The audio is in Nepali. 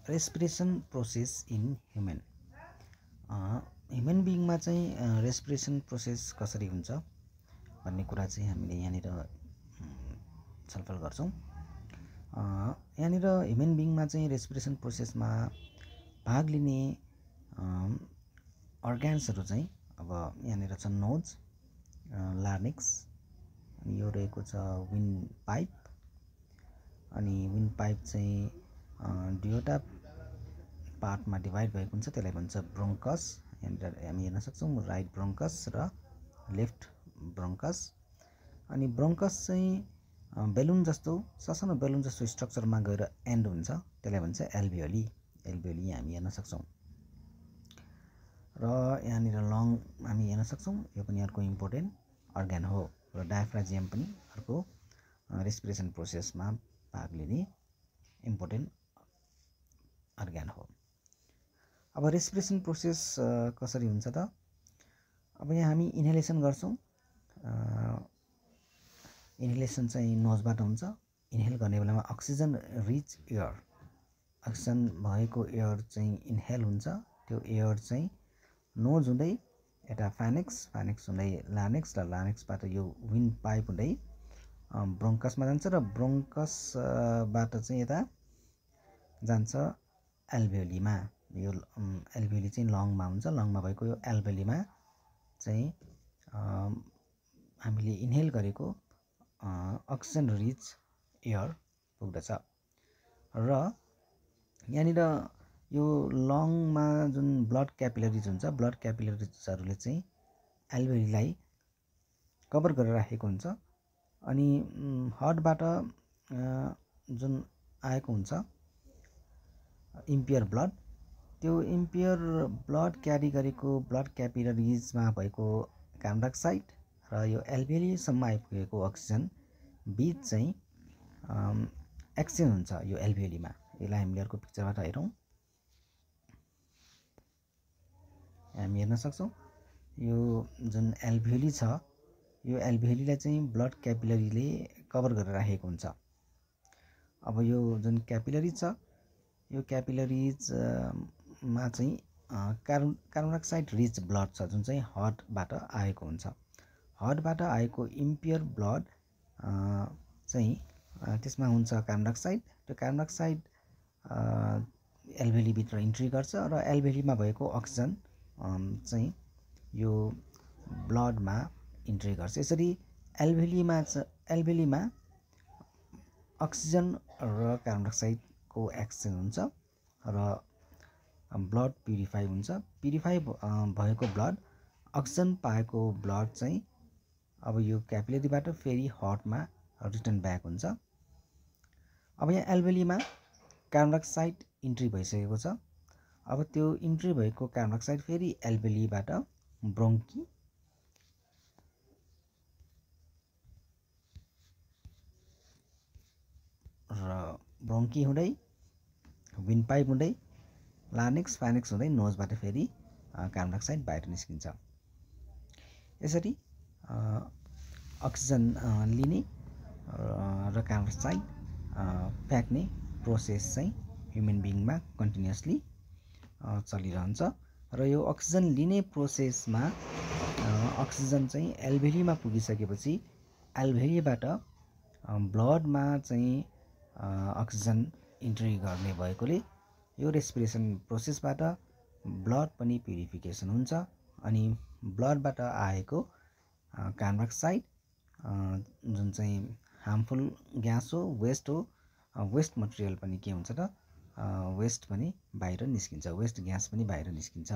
रेस्पिरेसन प्रोसेस इन ह्युमन बिइङमा चाहिँ रेस्पिरेसन प्रोसेस कसरी हुन्छ भन्ने कुरा चाहिँ हामीले यहाँनिर छलफल गर्छौं। यहाँनिर ह्युमन बिइङमा चाहिँ रेस्पिरेसन प्रोसेसमा भाग लिने अर्गान्सहरू चाहिँ अब यहाँनिर छ नोज, लार्निक्स, अनि यो रहेको छ विन्ड पाइप। अनि विन्ड पाइप चाहिँ दुईवटा पार्टमा डिभाइड भएको हुन्छ, त्यसलाई भन्छ ब्रोङ्कस। यहाँनिर हामी हेर्न सक्छौँ राइट ब्रोङ्कस र लेफ्ट ब्रोङ्कस। अनि ब्रोङ्कस चाहिँ बेलुन जस्तो ससानो बेलुन जस्तो स्ट्रक्चरमा गएर एन्ड हुन्छ, त्यसलाई भन्छ एल्भियोली। एल्भियोली हामी हेर्न सक्छौँ। र यहाँनिर लङ हामी हेर्न सक्छौँ, यो पनि अर्को इम्पोर्टेन्ट अर्गान हो। र डायफ्राजियम पनि अर्को रेस्पिरेसन प्रोसेसमा भाग लिने इम्पोर्टेन्ट अर्गान हो। अब रेस्पिरेसन प्रोसेस कसरी हुन्छ त? अब यहाँ हामी इन्हेलेसन गर्छौँ। इन्हेलेसन चाहिँ नोजबाट हुन्छ। इन्हेल गर्ने बेलामा अक्सिजन रिच एयर, अक्सिजन भएको एयर चाहिँ इन्हेल हुन्छ। त्यो एयर चाहिँ नोज हुँदै यता फानेक्स हुँदै लार्निक्स, र लार्निक्सबाट यो विन्ड पाइप हुँदै ब्रोङ्कसमा जान्छ, र ब्रोङ्कसबाट चाहिँ यता जान्छ एल्भियोलीमा। यो एल्भियोली चाहिँ लङमा हुन्छ। लङमा भएको यो एल्भियोलीमा चाहिँ हामीले इन्हेल गरेको अक्सिजन रिच एयर पुग्दछ। र यहाँनिर यो लङमा जुन ब्लड क्यापिलरिज हुन्छ, ब्लड क्यापिलरिजहरूले चाहिँ एल्भियोलीलाई कभर गरेर राखेको हुन्छ। अनि हार्टबाट जुन आएको हुन्छ इम्प्योर ब्लड, त्यो इम्प्योर ब्लड क्यारी गरेको ब्लड क्यापिलरिजमा भएको कार्बन डाइअक्साइड र यो एल्भियोलीसम्म आइपुगेको अक्सिजन बीच चाहिँ एक्सचेन्ज हुन्छ यो एल्भियोलीमा। यसलाई हामीले अर्को पिक्चरबाट हेरौँ। हामी हेर्न सक्छौँ यो जुन एल्भियोली छ, यो एल्भियोलीलाई चाहिँ ब्लड क्यापिलरीले कभर गरेर राखेको हुन्छ। अब यो जुन क्यापिलरिज छ, यो क्यापिलरिजमा चाहिँ कार्बन डाइअक्साइड रिच ब्लड छ, जुन चाहिँ हार्टबाट आएको हुन्छ। हार्टबाट आएको इम्प्योर ब्लड चाहिँ त्यसमा हुन्छ कार्बन डाइअक्साइड। त्यो कार्बन डाइअक्साइड एल्भियोलीभित्र इन्ट्री गर्छ, र एल्भियोलीमा भएको अक्सिजन चाहिँ यो ब्लडमा इन्ट्री गर्छ। यसरी एल्भियोलीमा अक्सिजन र कार्बन डाइअक्साइडको एक्सचेन्ज हुन्छ, र ब्लड प्युरिफाई हुन्छ। प्युरिफाई भएको ब्लड, अक्सिजन पाएको ब्लड चाहिँ अब यो क्यापिलरीबाट फेरि हार्टमा रिटर्न ब्याक हुन्छ। अब यहाँ एल्भियोलीमा कार्बन डाइअक्साइड इन्ट्री भइसकेको छ। अब त्यो इन्ट्री भएको कार्बन डाइअक्साइड फेरि एल्भियोलीबाट ब्रोङ्की र ब्रोङ्की हुँदै विन्ड पाइप हुँदै लार्निक्स फानेक्स हुँदै नोजबाट फेरि कार्बन डाइअक्साइड बाहिर निस्किन्छ। यसरी अक्सिजन लिने र कार्बन डाइअक्साइड फ्याँक्ने प्रोसेस चाहिँ ह्युमन बिइङमा कन्टिन्युअसली चलिरहन्छ। र यो अक्सिजन लिने प्रोसेसमा अक्सिजन चाहिँ एल्भियोलीमा पुगिसकेपछि एल्भियोलीबाट ब्लडमा चाहिँ अक्सिजन इन्ट्री गर्ने भएकोले यो रेस्पिरेसन प्रोसेसबाट ब्लड पनि प्युरिफिकेसन हुन्छ। अनि ब्लडबाट आएको कार्बन डाइअक्साइड जुन चाहिँ हार्मफुल ग्यास हो, वेस्ट हो, वेस्ट मटेरियल पनि के हुन्छ त, वेस्ट पनि बाहिर निस्किन्छ, वेस्ट ग्यास पनि बाहिर निस्किन्छ।